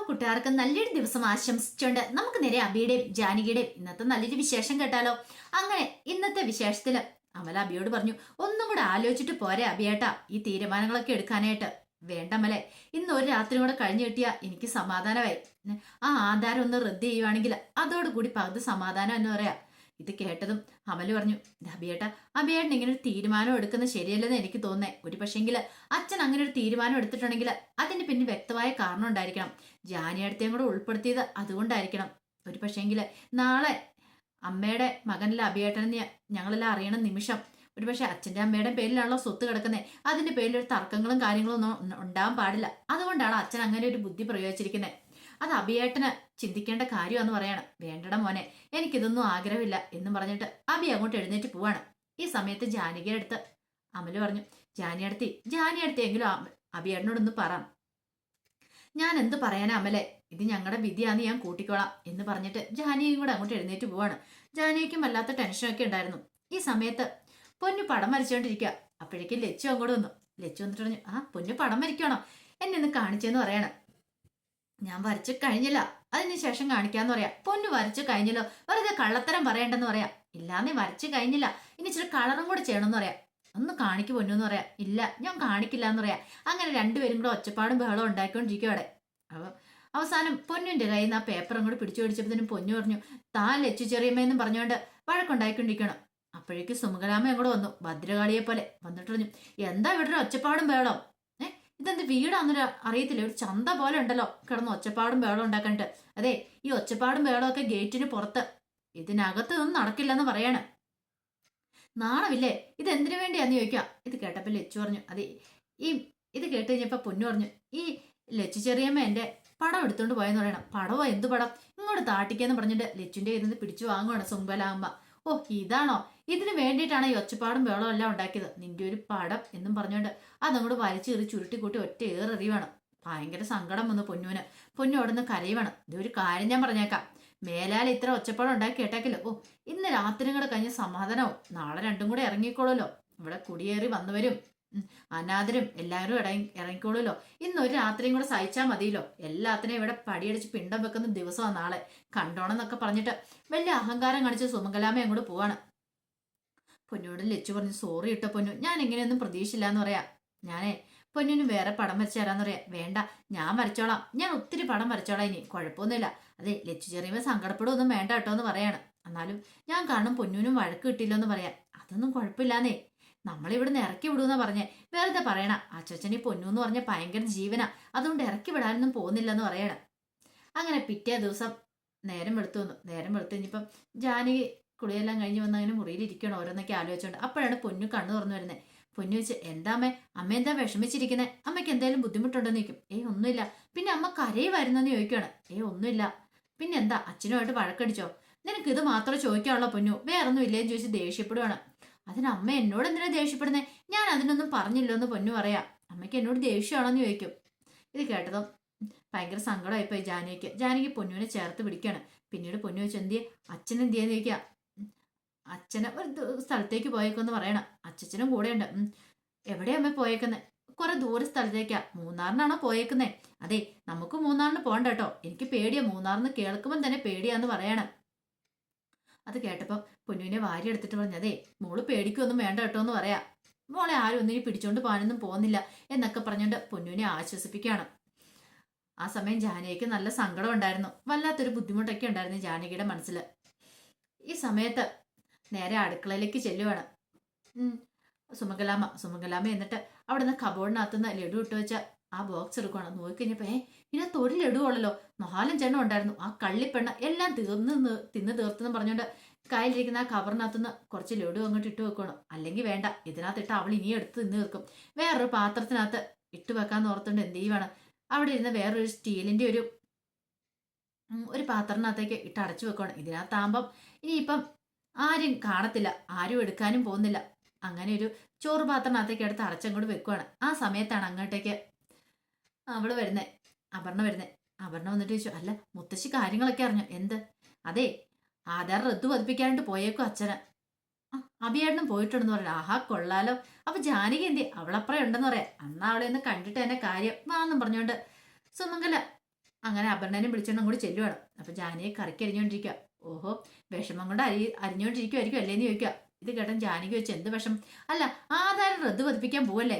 കൂട്ടുകാർക്ക് നല്ലൊരു ദിവസം ആശംസിച്ചുകൊണ്ട് നമുക്ക് നേരെ അബിയുടെയും ജാനകിയുടെയും ഇന്നത്തെ നല്ലൊരു വിശേഷം കേട്ടാലോ. അങ്ങനെ ഇന്നത്തെ വിശേഷത്തില് അമല അബിയോട് പറഞ്ഞു, ഒന്നും കൂടെ ആലോചിച്ചിട്ട് പോരെ അബിയേട്ടാ ഈ തീരുമാനങ്ങളൊക്കെ എടുക്കാനായിട്ട്. വേണ്ടമലെ, ഇന്ന് ഒരു രാത്രി കൂടെ കഴിഞ്ഞു കിട്ടിയാ എനിക്ക് സമാധാനമായി. ആ ആധാരം ഒന്ന് റദ്ദ് ചെയ്യുവാണെങ്കിൽ അതോടുകൂടി പകുതി സമാധാനം എന്ന് പറയാ. ഇത് കേട്ടതും അമല് പറഞ്ഞു, അബിയേട്ട അബിയേട്ടൻ ഇങ്ങനെ ഒരു തീരുമാനം എടുക്കുന്നത് ശരിയല്ലെന്ന് എനിക്ക് തോന്നേ. ഒരു പക്ഷെങ്കിൽ അച്ഛൻ അങ്ങനെ ഒരു തീരുമാനം എടുത്തിട്ടുണ്ടെങ്കിൽ അതിന് പിന്നെ വ്യക്തമായ കാരണം ഉണ്ടായിരിക്കണം. ജാനിയടുത്തേയും കൂടെ ഉൾപ്പെടുത്തിയത് അതുകൊണ്ടായിരിക്കണം. ഒരു പക്ഷെങ്കിൽ നാളെ അമ്മയുടെ മകനിലെ അബിയേട്ടനെ ഞങ്ങളെല്ലാം അറിയണ നിമിഷം ഒരുപക്ഷെ അച്ഛൻ്റെ അമ്മയുടെ പേരിലാണല്ലോ സ്വത്ത് കിടക്കുന്നത്. അതിന്റെ പേരിൽ ഒരു തർക്കങ്ങളും കാര്യങ്ങളും ഒന്നും ഉണ്ടാവാൻ പാടില്ല. അതുകൊണ്ടാണ് അച്ഛൻ അങ്ങനെ ഒരു ബുദ്ധി പ്രയോഗിച്ചിരിക്കുന്നത്. അത് അബിയേട്ടന് ചിന്തിക്കേണ്ട കാര്യമാണെന്ന് പറയാണ്. വേണ്ടട മോനെ, എനിക്കിതൊന്നും ആഗ്രഹമില്ല എന്നും പറഞ്ഞിട്ട് അബി അങ്ങോട്ട് എഴുന്നേറ്റ് പോവാണ്. ഈ സമയത്ത് ജാനകിയുടെ അടുത്ത് അമല് പറഞ്ഞു, ജാനിയടുത്തി എങ്കിലും അബിയേട്ടനോടൊന്ന് പറ. ഞാൻ എന്ത് പറയാനാ അമലെ, ഇത് ഞങ്ങളുടെ വിധിയാന്ന് ഞാൻ കൂട്ടിക്കോളാം എന്ന് പറഞ്ഞിട്ട് ജാനിയും കൂടെ അങ്ങോട്ട് എഴുന്നേറ്റ് പോവാണ്. ജാനിയയ്ക്കും വല്ലാത്ത ടെൻഷനൊക്കെ ഉണ്ടായിരുന്നു. ഈ സമയത്ത് പൊന്നു പടം വരച്ചുകൊണ്ടിരിക്കുക. അപ്പോഴേക്കും ലച്ചു അങ്ങോട്ട് വന്നു. ലച്ചു വന്നിട്ട് പറഞ്ഞു, ആ പൊന്നു പടം വരയ്ക്കണോ, എന്നെ ഒന്ന് കാണിച്ചെന്ന് പറയാണ്. ഞാൻ വരച്ചു കഴിഞ്ഞില്ല, അതിനുശേഷം കാണിക്കാന്ന് പറയാം. പൊന്നു വരച്ചു കഴിഞ്ഞല്ലോ, വെറുതെ കള്ളത്തരം പറയണ്ടെന്ന് പറയാം. ഇല്ലാന്നേ വരച്ചു കഴിഞ്ഞില്ല, ഇനി ഇച്ചിരി കളറും കൂടെ ചെയ്യണമെന്ന് പറയാം. ഒന്ന് കാണിക്ക് പൊന്നു എന്ന് പറയാം. ഇല്ല ഞാൻ കാണിക്കില്ല എന്ന് പറയാം. അങ്ങനെ രണ്ടുപേരും കൂടെ ഒച്ചപ്പാടും ബഹളവും ഉണ്ടാക്കിക്കൊണ്ടിരിക്കും അവിടെ. അപ്പൊ അവസാനം പൊന്നുന്റെ കയ്യിൽ നിന്ന് ആ പേപ്പർ അങ്ങോട്ട് പിടിച്ചു പിടിച്ചപ്പോഴത്തേനും പൊന്നു പറഞ്ഞു, താൻ ലച്ചു ചെറിയമ്മയെന്നും പറഞ്ഞുകൊണ്ട് വഴക്കുണ്ടായിക്കൊണ്ടിരിക്കണം. അപ്പോഴേക്കും സുമകലാമ അങ്ങോട്ട് വന്നു, ഭദ്രകാളിയെ പോലെ വന്നിട്ട് പറഞ്ഞു, എന്താ ഇവിടെ ഒരു ഒച്ചപ്പാടും ബഹളം? ഇതെന്ത് വീടാന്നൊരു അറിയത്തില്ല, ഒരു ചന്ത പോലെ ഉണ്ടല്ലോ കിടന്ന് ഒച്ചപ്പാടും ബഹളം ഉണ്ടാക്കാനിട്ട്. അതെ, ഈ ഒച്ചപ്പാടും ബഹളമൊക്കെ ഗേറ്റിന് പുറത്ത്, ഇതിനകത്ത് ഒന്നും നടക്കില്ലെന്ന് പറയാണ്. നാണമില്ലേ, ഇത് എന്തിനു വേണ്ടിയാന്ന് ചോദിക്കാം. ഇത് കേട്ടപ്പോൾ ലച്ചു പറഞ്ഞു, അതെ ഇത് കേട്ട് കഴിഞ്ഞപ്പോ പൊന്നു പറഞ്ഞു, ഈ ലച്ചു ചെറിയമ്മ എന്റെ പടം എടുത്തോണ്ട് പോയെന്ന് പറയണം. പടവോ, എന്ത് പടം, ഇങ്ങോട്ട് താട്ടിക്കെന്ന് പറഞ്ഞിട്ട് ലച്ചുന്റെ കയ്യിൽ നിന്ന് പിടിച്ചു വാങ്ങുവാണ് സുംബലാകുമ്പ. ഓ ഇതാണോ, ഇതിന് വേണ്ടിയിട്ടാണ് ഈ ഒച്ചപ്പാടും ബഹളവും എല്ലാം ഉണ്ടാക്കിയത്, നിന്റെ ഒരു പടം എന്നും പറഞ്ഞുകൊണ്ട് അതങ്ങോട്ട് വലിച്ചെറി ചുരുട്ടിക്കൂട്ടി ഒറ്റ ഏറെറിയുവാണ്. ഭയങ്കര സങ്കടം വന്നു പൊന്നുവിന്. പൊന്നു അവിടെ നിന്ന് കരയുവാണ്. ഇതൊരു കാര്യം ഞാൻ പറഞ്ഞേക്കാം, മേലാൽ ഇത്ര ഒച്ചപ്പാടം ഉണ്ടാക്കി കേട്ടാക്കില്ല. ഓ ഇന്ന് രാത്രിയും കൂടെ കഴിഞ്ഞ സമാധാനവും, നാളെ രണ്ടും കൂടെ ഇറങ്ങിക്കോളൂല്ലോ. ഇവിടെ കുടിയേറി വന്നവരും അനാഥരും എല്ലാവരും ഇറങ്ങിക്കോളൂല്ലോ. ഇന്ന് ഒരു രാത്രിയും കൂടെ സഹിച്ചാൽ മതിയല്ലോ. എല്ലാത്തിനെയും ഇവിടെ പടിയടിച്ച് പിണ്ടം വെക്കുന്ന ദിവസമാണ് നാളെ, കണ്ടോണം എന്നൊക്കെ പറഞ്ഞിട്ട് വലിയ അഹങ്കാരം കാണിച്ച് സുമംഗലാമ അങ്ങോട്ട് പോവാണ്. പൊന്നോട് ലച്ചു പറഞ്ഞു, സോറി ഇട്ടോ പൊന്നു, ഞാൻ ഇങ്ങനെയൊന്നും പ്രതീക്ഷിച്ചില്ല എന്ന് പറയാം. ഞാനേ പൊന്നിന് വേറെ പടം വരച്ചു തരാന്ന് പറയാം. വേണ്ട ഞാൻ വരച്ചോളാം, ഞാൻ ഒത്തിരി പടം വരച്ചോളാം, ഇനി കുഴപ്പമൊന്നുമില്ല. അതെ ലച്ചു ചെറിയ സങ്കടപ്പെടുമൊന്നും വേണ്ട കേട്ടോ എന്ന് പറയാണ്. എന്നാലും ഞാൻ കാരണം പൊന്നിനും വഴക്ക് കിട്ടില്ലോ എന്ന് പറയാം. അതൊന്നും കുഴപ്പമില്ലാന്നേ, നമ്മളിവിടുന്ന് ഇറക്കി വിടുമെന്നാ പറഞ്ഞേ. വെറുതെ പറയണ, അച്ഛച്ചനി പൊന്നു എന്ന് പറഞ്ഞ ഭയങ്കര ജീവനാ, അതുകൊണ്ട് ഇറക്കി വിടാനൊന്നും പോകുന്നില്ലെന്ന് പറയണം. അങ്ങനെ പിറ്റേ ദിവസം നേരം വെളുത്തു വന്നു. നേരം വെളുത്ത് കഴിഞ്ഞപ്പം ജാനകി കുളിയെല്ലാം കഴിഞ്ഞ് വന്ന് അങ്ങനെ മുറിയിലിരിക്കണം ഓരോന്നൊക്കെ ആലോചിച്ചോണ്ട്. അപ്പോഴാണ് പൊന്നു കണ്ണു തുറന്നു വരുന്നത്. പൊന്നു വെച്ച്, എന്താ അമ്മ എന്താ വിഷമിച്ചിരിക്കുന്നത്, അമ്മയ്ക്ക് എന്തെങ്കിലും ബുദ്ധിമുട്ടുണ്ടെന്ന് ചോദിക്കും. ഒന്നുമില്ല. പിന്നെ അമ്മ കരയുമായിരുന്നെന്ന് ചോദിക്കുകയാണ്. ഒന്നുമില്ല. പിന്നെ എന്താ അച്ഛനുമായിട്ട് വഴക്കടിച്ചോ, നിനക്ക് ഇത് മാത്രമേ ചോദിക്കാനുള്ള പൊന്നു, വേറൊന്നും ഇല്ലേന്ന് ചോദിച്ച് ദേഷ്യപ്പെടുവാണ്. അതിന് അമ്മ എന്നോട് എന്തിനാ ദേഷ്യപ്പെടുന്നേ, ഞാൻ അതിനൊന്നും പറഞ്ഞില്ലോ എന്ന് പൊന്നു പറയാ. അമ്മയ്ക്ക് എന്നോട് ദേഷ്യമാണോന്ന് ചോദിക്കും. ഇത് കേട്ടതും ഭയങ്കര സങ്കടമായിപ്പോയി ജാനകിക്ക്. ജാനകി പൊന്നുവിനെ ചേർത്ത് പിടിക്കുകയാണ്. പിന്നീട് പൊന്നു വെച്ച്, എന്തിയെ അച്ഛനെന്തിയെന്ന് ചോദിക്കുക. അച്ഛനെ ഒരു സ്ഥലത്തേക്ക് പോയേക്കെന്ന് പറയണം. അച്ഛനും കൂടെ ഉണ്ട്. എവിടെയാ അമ്മ പോയേക്കുന്നത്? കുറെ ദൂര സ്ഥലത്തേക്കാ. മൂന്നാറിനാണോ പോയേക്കുന്നേ? അതെ, നമുക്ക് മൂന്നാറിന് പോകണ്ട കേട്ടോ, എനിക്ക് പേടിയാ, മൂന്നാറിന് കേൾക്കുമ്പോൾ തന്നെ പേടിയാന്ന് പറയണം. അത് കേട്ടപ്പോ പൊന്നുവിനെ വാരി എടുത്തിട്ട് പറഞ്ഞു, അതെ മോള് പേടിക്കൊന്നും വേണ്ട കേട്ടോ എന്ന് പറയാ. മോളെ ആരും ഒന്നിനും പിടിച്ചോണ്ട് പോകാനൊന്നും പോകുന്നില്ല എന്നൊക്കെ പറഞ്ഞുകൊണ്ട് പൊന്നുവിനെ ആശ്വസിപ്പിക്കുകയാണ്. ആ സമയം ജാനകിക്ക് നല്ല സങ്കടം ഉണ്ടായിരുന്നു, വല്ലാത്തൊരു ബുദ്ധിമുട്ടൊക്കെ ഉണ്ടായിരുന്നു ജാനകിയുടെ മനസ്സിൽ. ഈ സമയത്ത് നേരെ അടുക്കളയിലേക്ക് ചെല്ലുവാണ് സുമംഗലാമ എന്നിട്ട് അവിടെ നിന്ന് കബോർഡിനകത്തുനിന്ന് ലഡു ഇട്ട് വെച്ച ആ ബോക്സ് എടുക്കുകയാണ്. നോക്കിക്കഴിഞ്ഞപ്പോ ഇതിനകത്ത് ഒരു ലഡു ഉള്ളല്ലോ, 4-5 ഉണ്ടായിരുന്നു. ആ കള്ളിപ്പെണ്ണ എല്ലാം തിന്ന് തീർത്തെന്ന് പറഞ്ഞുകൊണ്ട് കയ്യിലിരിക്കുന്ന ആ കവറിനകത്തുനിന്ന് കുറച്ച് ലഡു അങ്ങോട്ട് ഇട്ട് വെക്കണം. അല്ലെങ്കിൽ വേണ്ട, ഇതിനകത്തിട്ട് അവൾ ഇനി എടുത്ത് തിന്ന് തീർക്കും. വേറൊരു പാത്രത്തിനകത്ത് ഇട്ട് വെക്കാന്ന് ഓർത്തുകൊണ്ട് എന്ത് ചെയ്യുവാണ്, അവിടെ ഇരുന്ന് വേറൊരു സ്റ്റീലിന്റെ ഒരു പാത്രത്തിനകത്തേക്ക് ഇട്ട് അടച്ചു വെക്കണം. ഇതിനകത്താകുമ്പം ഇനിയിപ്പം ആരും കാണത്തില്ല, ആരും എടുക്കാനും പോകുന്നില്ല. അങ്ങനെ ഒരു ചോറ് പാത്രത്തിനകത്തേക്ക് എടുത്ത് അടച്ചങ്ങോട്ട് വെക്കുവാണ്. ആ സമയത്താണ് അങ്ങോട്ടേക്ക് അവള് വരുന്നേ, അപർണ വരുന്നേ. അപർണ വന്നിട്ട് ചോദിച്ചു, അല്ല മുത്തശ്ശി കാര്യങ്ങളൊക്കെ അറിഞ്ഞു? എന്ത്? അതെ, ആധാർ റദ്ദു പതിപ്പിക്കാനായിട്ട് പോയേക്കും അച്ഛന്. അഭിയേട്ടനും പോയിട്ടുണ്ടെന്ന് പറയാം. ആഹാ കൊള്ളാലോ. അപ്പൊ ജാനകി എന്തി, അവളപ്പുറം ഉണ്ടെന്ന് പറയാം. അന്നാ അവളെ ഒന്ന് കണ്ടിട്ട് എന്നെ കാര്യം വാന്നും പറഞ്ഞുകൊണ്ട് സുമംഗല അങ്ങനെ അപർണനും വിളിച്ചോണ്ടും കൂടി ചെല്ലുവാണ്. അപ്പൊ ജാനിയെ കറിക്ക് അരിഞ്ഞോണ്ടിരിക്കുക. ഓഹോ, വിഷമം കൊണ്ട് അരിഞ്ഞോണ്ടിരിക്കുമായിരിക്കും അല്ലേന്ന് ചോദിക്കുക. ഇത് കേട്ടൻ ജാനിക്ക് വെച്ച് എന്ത് വിഷം? അല്ല, ആധാരം റദ്ദ് പതിപ്പിക്കാൻ പോവല്ലേ?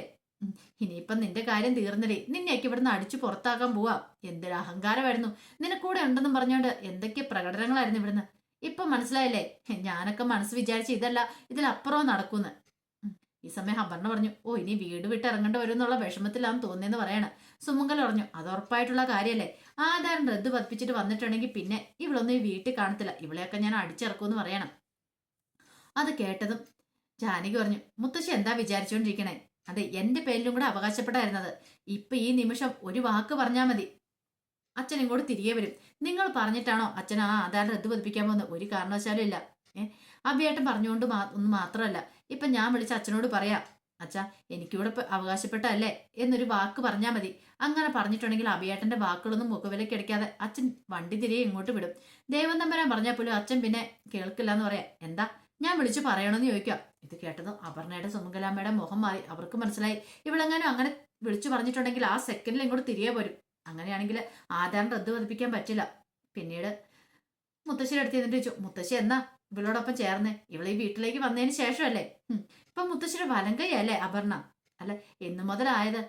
ഇനിയിപ്പം നിന്റെ കാര്യം തീർന്നടി, നിന്നെയൊക്കെ ഇവിടുന്ന് അടിച്ചു പുറത്താക്കാൻ പോവാ. എന്തൊരു അഹങ്കാരമായിരുന്നു നിനക്കൂടെ ഉണ്ടെന്നും പറഞ്ഞോണ്ട് എന്തൊക്കെ പ്രകടനങ്ങളായിരുന്നു ഇവിടുന്ന്. ഇപ്പൊ മനസ്സിലായില്ലേ? ഞാനൊക്കെ മനസ്സ് വിചാരിച്ച് ഇതല്ല ഇതിലപ്പുറവും നടക്കൂന്ന്. ഈ സമയം അപർണ പറഞ്ഞു, ഓ ഇനി വീട് വിട്ട് ഇറങ്ങേണ്ടി വരും എന്നുള്ള വിഷമത്തിലാന്ന് തോന്നിയെന്ന് പറയാണ്. സുമംഗൽ പറഞ്ഞു, അത് ഉറപ്പായിട്ടുള്ള കാര്യമല്ലേ? ആധാരം റദ്ദ് പതിപ്പിച്ചിട്ട് വന്നിട്ടുണ്ടെങ്കിൽ പിന്നെ ഇവളൊന്നും ഈ വീട്ടിൽ കാണത്തില്ല, ഇവളെയൊക്കെ ഞാൻ അടിച്ചിറക്കുമെന്ന് പറയണം. അത് കേട്ടതും ജാനകി പറഞ്ഞു, മുത്തശ്ശി എന്താ വിചാരിച്ചുകൊണ്ടിരിക്കണേ? അതെ, എന്റെ പേരിലും കൂടെ അവകാശപ്പെട്ടായിരുന്നത്. ഇപ്പൊ ഈ നിമിഷം ഒരു വാക്ക് പറഞ്ഞാൽ മതി, അച്ഛൻ ഇങ്ങോട്ട് തിരികെ വരും. നിങ്ങൾ പറഞ്ഞിട്ടാണോ അച്ഛൻ ആ ആധാരം റദ്ദ് പതിപ്പിക്കാൻ പോകുന്നത്? ഒരു കാരണവശാലും ഇല്ല. അഭിയേട്ടൻ പറഞ്ഞുകൊണ്ട് ഒന്നും മാത്രമല്ല, ഇപ്പൊ ഞാൻ വിളിച്ച അച്ഛനോട് പറയാ, അച്ഛാ എനിക്കിവിടെ അവകാശപ്പെട്ടല്ലേ എന്നൊരു വാക്ക് പറഞ്ഞാൽ മതി. അങ്ങനെ പറഞ്ഞിട്ടുണ്ടെങ്കിൽ അഭിയേട്ടന്റെ വാക്കുകളൊന്നും മുഖവിലക്കെടുക്കാതെ അച്ഛൻ വണ്ടി തിരികെ ഇങ്ങോട്ട് വിടും. ദേവൻ തമ്പരാൻ പറഞ്ഞാൽ പോലും അച്ഛൻ പിന്നെ കേൾക്കില്ല എന്ന് പറയാം. എന്താ ഞാൻ വിളിച്ചു പറയണമെന്ന് ചോദിക്കാം. ഇത് കേട്ടതും അപർണയുടെ സുമംഗലാമ്മയുടെ മുഖം മാറി. അവർക്ക് മനസ്സിലായി ഇവളെങ്ങാനും അങ്ങനെ വിളിച്ചു പറഞ്ഞിട്ടുണ്ടെങ്കിൽ ആ സെക്കൻഡിൽ ഇങ്ങോട്ട് തിരികെ വരും. അങ്ങനെയാണെങ്കിൽ ആധാരം റദ്ദ് പതിപ്പിക്കാൻ പറ്റില്ല. പിന്നീട് മുത്തശ്ശിയുടെ അടുത്ത് എന്നിട്ട് ചോദിച്ചു, മുത്തശ്ശി എന്നാ ഇവളോടൊപ്പം ചേർന്ന് ഇവളെ ഈ വീട്ടിലേക്ക് വന്നതിന് ശേഷമല്ലേ? ഇപ്പൊ മുത്തശ്ശിയുടെ വലങ്കയല്ലേ അപർണ? അല്ല, എന്നു മുതലായത്?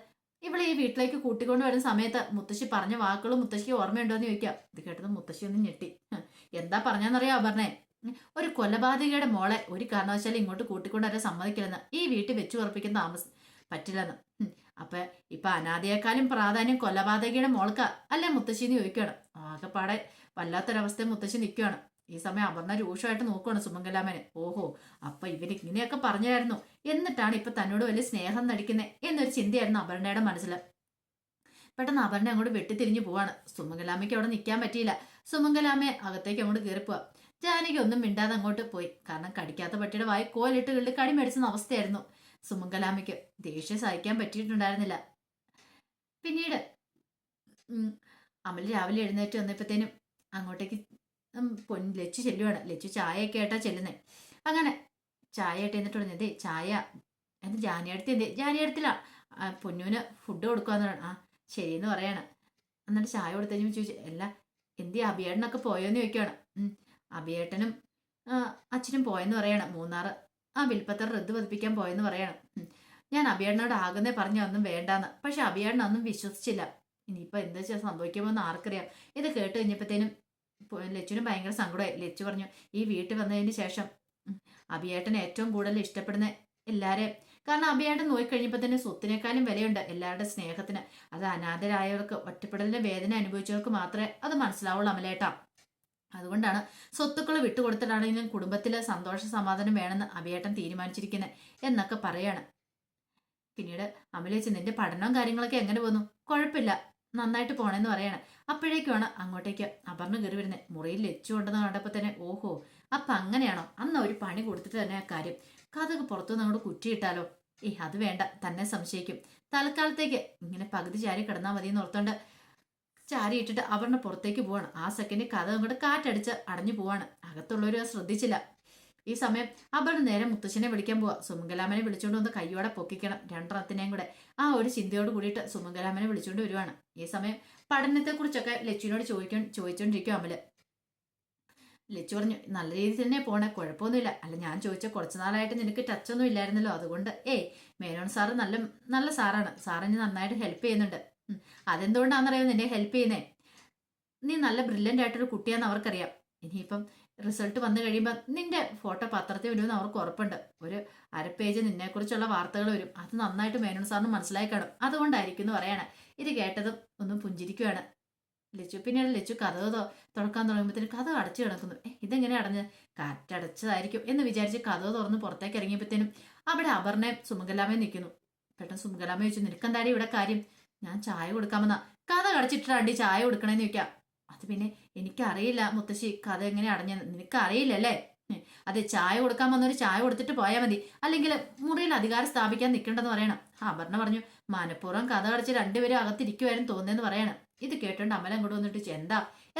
ഇവളെ ഈ വീട്ടിലേക്ക് കൂട്ടിക്കൊണ്ട് വരുന്ന സമയത്ത് മുത്തശ്ശി പറഞ്ഞ വാക്കുകളും മുത്തശ്ശിക്ക് ഓർമ്മയുണ്ടോ എന്ന് ചോദിക്കാം. ഇത് കേട്ടത് മുത്തശ്ശി ഒന്ന് ഞെട്ടി. എന്താ പറഞ്ഞാന്നറിയാം അപർണേ? ഒരു കൊലപാതകയുടെ മോളെ ഒരു കാരണവശാലും ഇങ്ങോട്ട് കൂട്ടിക്കൊണ്ടുവരെ സമ്മതിക്കില്ലെന്ന്, ഈ വീട്ടിൽ വെച്ചു ഉറപ്പിക്കുന്ന താമസം പറ്റില്ലെന്ന്. അപ്പൊ ഇപ്പൊ അനാഥയെക്കാളും പ്രാധാന്യം കൊലപാതകയുടെ മോൾക്കാ അല്ലേ മുത്തശ്ശിന്ന് ചോദിക്കുകയാണ്. ആകെപ്പാടെ വല്ലാത്തൊരവസ്ഥ മുത്തശ്ശി നിൽക്കുകയാണ്. ഈ സമയം അപർണ രൂക്ഷമായിട്ട് നോക്കുകയാണ് സുമംഗലാമനെ. ഓഹോ, അപ്പൊ ഇവര് ഇങ്ങനെയൊക്കെ പറഞ്ഞായിരുന്നു, എന്നിട്ടാണ് ഇപ്പൊ തന്നോട് വലിയ സ്നേഹം നടിക്കുന്നത് എന്നൊരു ചിന്തയായിരുന്നു അപർണയുടെ മനസ്സിൽ. പെട്ടെന്ന് അപർണ അങ്ങോട്ട് വെട്ടിത്തിരിഞ്ഞു പോവാണ്. സുമംഗലാമയ്ക്ക് അവിടെ നിൽക്കാൻ പറ്റിയില്ല. സുമംഗലാമയെ അകത്തേക്ക് അങ്ങോട്ട് കയറിപ്പോവാ. ജാനകി ഒന്നും മിണ്ടാതെ അങ്ങോട്ട് പോയി. കാരണം കടിക്കാത്ത പട്ടിയുടെ വായി കോലിട്ട് കിള്ളി കടി മേടിച്ചുന്ന അവസ്ഥയായിരുന്നു സുമംഗലാമയ്ക്ക്. ദേഷ്യം സഹിക്കാൻ പറ്റിയിട്ടുണ്ടായിരുന്നില്ല. പിന്നീട് അമൽ രാവിലെ എഴുന്നേറ്റ് വന്നപ്പോഴത്തേനും അങ്ങോട്ടേക്ക് ലച്ചു ചെല്ലുവാണ്. ലച്ചു ചായയൊക്കെ ആയിട്ടാ ചെല്ലുന്നേ. അങ്ങനെ ചായ ആയിട്ട് എന്നിട്ട് പറഞ്ഞതേ ചായ എന്ന് ജാനിയടുത്ത് എന്തേ ജാനിയടുത്തില്ല പൊന്നൂന് ഫുഡ് കൊടുക്കാന്ന് പറയണം. ആ ശരിയെന്ന് പറയാണ്. എന്നിട്ട് ചായ കൊടുത്തു ചോദിച്ചു, അല്ല എന്തി അഭിയേട്ടനൊക്കെ പോയോന്ന് ചോദിക്കുകയാണ്. അഭിയേട്ടനും അച്ഛനും പോയെന്ന് പറയണം. മൂന്നാറ് ആ വിൽപ്പത്തർ റദ്ദ് പതിപ്പിക്കാൻ പോയെന്ന് പറയണം. ഞാൻ അഭിയേട്ടനോട് ആകുന്നേ പറഞ്ഞു ഒന്നും വേണ്ടാന്ന്. പക്ഷെ അഭിയേട്ടനൊന്നും വിശ്വസിച്ചില്ല. ഇനിയിപ്പോൾ എന്താ വെച്ചാൽ സംഭവിക്കുമോന്ന് ആർക്കറിയാം. ഇത് കേട്ട് കഴിഞ്ഞപ്പോഴത്തേനും ലച്ചുവിനും ഭയങ്കര സങ്കടമായി. ലച്ചു പറഞ്ഞു, ഈ വീട്ടിൽ വന്നതിന് ശേഷം അഭിയേട്ടൻ ഏറ്റവും കൂടുതൽ ഇഷ്ടപ്പെടുന്ന എല്ലാവരെയും, കാരണം അഭിയേട്ടൻ നോക്കിക്കഴിഞ്ഞപ്പോൾ തന്നെ സ്വത്തിനേക്കാളും വിലയുണ്ട് എല്ലാവരുടെ സ്നേഹത്തിന്. അത് അനാഥരായവർക്ക് ഒറ്റപ്പെടലിന്റെ വേദന അനുഭവിച്ചവർക്ക് മാത്രമേ അത് മനസ്സിലാവുള്ളൂ അമലേട്ടാ. അതുകൊണ്ടാണ് സ്വത്തുക്കൾ വിട്ടുകൊടുത്തിട്ടാണെങ്കിലും കുടുംബത്തിലെ സന്തോഷ സമാധാനം വേണമെന്ന് അഭിയേട്ടൻ തീരുമാനിച്ചിരിക്കുന്നത് എന്നൊക്കെ പറയാണ്. പിന്നീട് അമലേച്ചി നിന്റെ പഠനവും കാര്യങ്ങളൊക്കെ എങ്ങനെ പോന്നു? കുഴപ്പമില്ല, നന്നായിട്ട് പോണെന്ന് പറയാണ്. അപ്പോഴേക്കുമാണ് അങ്ങോട്ടേക്ക് അപർണ കയറി വരുന്നത്. മുറിയിൽ ലച്ചുണ്ടെന്ന് കണ്ടപ്പോൾ തന്നെ ഓഹോ, അപ്പൊ അങ്ങനെയാണോ? അന്ന് ഒരു പണി കൊടുത്തിട്ട് തന്നെ ആ കാര്യം കഥക്ക് പുറത്തുനിന്ന് അങ്ങോട്ട് കുറ്റിയിട്ടാലോ? അത് വേണ്ട, തന്നെ സംശയിക്കും. തൽക്കാലത്തേക്ക് ഇങ്ങനെ പകുതി ചാരി കിടന്നാൽ മതി എന്ന് ഓർത്തോണ്ട് ചാരി ഇട്ടിട്ട് അപർണ പുറത്തേക്ക് പോവാണ്. ആ സെക്കൻഡ് കഥ അങ്ങോട്ട് കാറ്റടിച്ച് അടഞ്ഞു പോവാണ്. അകത്തുള്ളവർ ശ്രദ്ധിച്ചില്ല. ഈ സമയം അപർണ നേരെ മുത്തശ്ശനെ വിളിക്കാൻ പോവാ. സുമംഗലാമനെ വിളിച്ചുകൊണ്ട് വന്ന് കയ്യോടെ പൊക്കിക്കണം രണ്ടെണ്ണത്തിനെയും കൂടെ. ആ ഒരു ചിന്തയോട് കൂടിയിട്ട് സുമംഗലാമനെ വിളിച്ചുകൊണ്ട് വരുവാണ്. ഈ സമയം പഠനത്തെക്കുറിച്ചൊക്കെ ലച്ചുവിനോട് ചോദിച്ചോണ്ടിരിക്കും അമല്. ലച്ചു പറഞ്ഞു, നല്ല രീതിയിൽ തന്നെ പോണേ, കുഴപ്പമൊന്നുമില്ല. അല്ല ഞാൻ ചോദിച്ച കുറച്ചു നാളായിട്ട് നിനക്ക് ടച്ചൊന്നും ഇല്ലായിരുന്നല്ലോ, അതുകൊണ്ട് മേനോൻ സാറ് നല്ല നല്ല സാറാണ്. സാറിന് നന്നായിട്ട് ഹെൽപ്പ് ചെയ്യുന്നുണ്ട്. അതെന്തുകൊണ്ടാണെന്നറിയാമോ നിന്നെ ഹെൽപ്പ് ചെയ്യുന്നേ? നീ നല്ല ബ്രില്യൻ്റ് ആയിട്ടൊരു കുട്ടിയാന്ന് അവർക്കറിയാം. ഇനിയിപ്പം റിസൾട്ട് വന്നു കഴിയുമ്പോൾ നിന്റെ ഫോട്ടോ പത്രത്തിൽ വരുമെന്ന് അവർക്ക് ഉറപ്പുണ്ട്. ഒരു പേജ് നിന്നെക്കുറിച്ചുള്ള വാർത്തകൾ വരും. അത് നന്നായിട്ട് മേനോൻ സാറിന് മനസ്സിലായി കാണും. അതുകൊണ്ടായിരിക്കും എന്ന് പറയാണ്. ഇത് കേട്ടതും ഒന്നും പുഞ്ചിരിക്കുകയാണ് ലച്ചു. പിന്നീട് ലച്ചു കഥ തുറക്കാൻ തുടങ്ങുമ്പോഴത്തേന് കഥ അടച്ചു കിടക്കുന്നു. ഇതെങ്ങനെ അടഞ്ഞ്? കാറ്റടച്ചതായിരിക്കും എന്ന് വിചാരിച്ച് കഥ തുറന്ന് പുറത്തേക്ക് ഇറങ്ങിയപ്പോഴത്തേനും അവിടെ അപർണയും സുമംഗലാമയും നിൽക്കുന്നു. പെട്ടെന്ന് സുമംഗലാമ ചോദിച്ചു, നിനക്കെന്തായാലും ഇവിടെ കാര്യം? ഞാൻ ചായ കൊടുക്കാമെന്നാ. കഥ കടച്ചിട്ടാണ്ടി ചായ കൊടുക്കണേന്ന് ചോദിക്കാം. അത് പിന്നെ എനിക്കറിയില്ല മുത്തശ്ശി, കഥ എങ്ങനെ അടഞ്ഞെന്ന് നിനക്കറിയില്ലല്ലേ? അതെ, ചായ കൊടുക്കാൻ വന്നൊരു ചായ കൊടുത്തിട്ട് പോയാൽ മതി, അല്ലെങ്കിൽ മുറിയിൽ അധികാരം സ്ഥാപിക്കാൻ നിൽക്കണ്ടെന്ന് പറയണം. അപർണ പറഞ്ഞു, മനഃപൂർവ്വം കഥ അടച്ച് രണ്ടുപേരും അകത്തിരിക്കുവായിരുന്നു തോന്നുന്നതെന്ന് പറയണം. ഇത് കേട്ടോണ്ട് അമല അങ്ങോട്ട് വന്നിട്ട്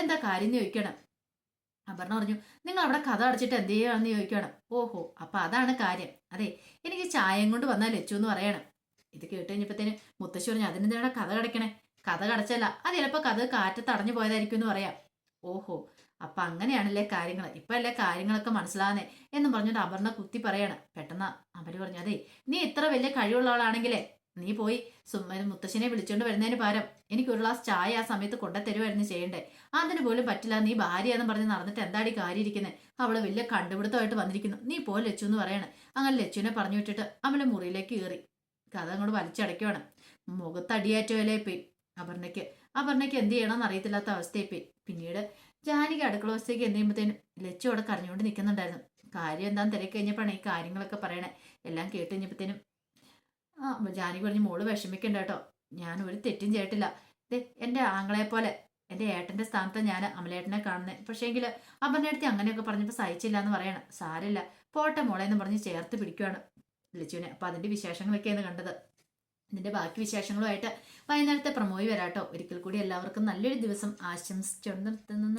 എന്താ കാര്യം എന്ന് ചോദിക്കണം. അപർണ പറഞ്ഞു, നിങ്ങൾ അവിടെ കഥ അടച്ചിട്ട് എന്ത് ചെയ്യുകയാണെന്ന് ചോദിക്കണം. ഓഹോ, അപ്പൊ അതാണ് കാര്യം. അതെ, എനിക്ക് ചായയും കൊണ്ട് വന്നാൽ ലച്ചു എന്ന് പറയണം. ഇത് കേട്ട് കഴിഞ്ഞപ്പോഴത്തേന് മുത്തശ്ശി പറഞ്ഞു, അതിനെന്താണ് കഥ കടക്കണേ? കഥ കടച്ചല്ല, അത് ചിലപ്പോ കഥ കാറ്റത്ത് അടഞ്ഞു പോയതായിരിക്കും എന്ന് പറയാം. ഓഹോ, അപ്പൊ അങ്ങനെയാണല്ലേ കാര്യങ്ങൾ, ഇപ്പൊ അല്ലേ കാര്യങ്ങളൊക്കെ മനസ്സിലാകുന്നേ എന്നും പറഞ്ഞിട്ട് അപർണ കുത്തി പറയാണ്. പെട്ടെന്ന് അമല് പറഞ്ഞു, അതെ നീ ഇത്ര വലിയ കഴിവുള്ളവളാണെങ്കിലേ നീ പോയി മുത്തശ്ശിനെ വിളിച്ചോണ്ട് വരുന്നതിന് പകരം എനിക്ക് ഒരു ഗ്ലാസ് ചായ ആ സമയത്ത് കൊണ്ടുതരുമായിരുന്നു ചെയ്യണ്ടേ. അതിന് പോലും പറ്റില്ല, നീ ഭാര്യയാന്ന് പറഞ്ഞ് നടന്നിട്ട് എന്താടി കാര്യം ഇരിക്കുന്നത്. അവള് വലിയ കണ്ടുപിടുത്തമായിട്ട് വന്നിരിക്കുന്നു, നീ പോ ലച്ചു എന്ന് പറയാണ്. അങ്ങനെ ലച്ചുവിനെ പറഞ്ഞു വിട്ടിട്ട് അമല് മുറിയിലേക്ക് കയറി കഥ അങ്ങോട്ട് വലിച്ചടയ്ക്കുവാണ്. മുഖത്തടിയേറ്റവല്ലേ പോയി അപർണയ്ക്ക് എന്ത് ചെയ്യണമെന്ന് അറിയത്തില്ലാത്ത അവസ്ഥയായിപ്പോയി. പിന്നീട് ജാനകി അടുക്കള വശത്തേക്ക് എന്ത് ചെയ്യുമ്പോഴത്തേനും ലച്ചു അവിടെ കരഞ്ഞുകൊണ്ട് നിൽക്കുന്നുണ്ടായിരുന്നു. കാര്യം എന്താന്ന് തിരക്കി കഴിഞ്ഞപ്പോഴാണ് ഈ കാര്യങ്ങളൊക്കെ പറയണേ. എല്ലാം കേട്ട് കഴിഞ്ഞപ്പോഴത്തേനും ജാനകി പറഞ്ഞു, മോള് വിഷമിക്കണ്ട കേട്ടോ, ഞാൻ ഒരു തെറ്റും ചെയ്തിട്ടില്ല. എന്റെ ആങ്ങളെ പോലെ എന്റെ ഏട്ടന്റെ സ്ഥാനത്ത് ഞാൻ അമലേട്ടനെ കാണുന്നത്. പക്ഷേങ്കിൽ അപർണയടുത്ത് അങ്ങനെയൊക്കെ പറഞ്ഞപ്പോൾ സഹിച്ചില്ല എന്ന് പറയണം. സാരില്ല, പോട്ടെ മോളെ എന്ന് പറഞ്ഞ് ചേർത്ത് പിടിക്കുവാണ് ലച്ചുവിനെ. അപ്പൊ അതിന്റെ വിശേഷങ്ങളൊക്കെയാണ് കണ്ടത്. ഇതിന്റെ ബാക്കി വിശേഷങ്ങളുമായിട്ട് വൈകുന്നേരത്തെ പ്രമോയി വരാട്ടോ. ഒരിക്കൽ കൂടി എല്ലാവർക്കും നല്ലൊരു ദിവസം ആശംസിച്ചുകൊണ്ട് നിർത്തുന്നു.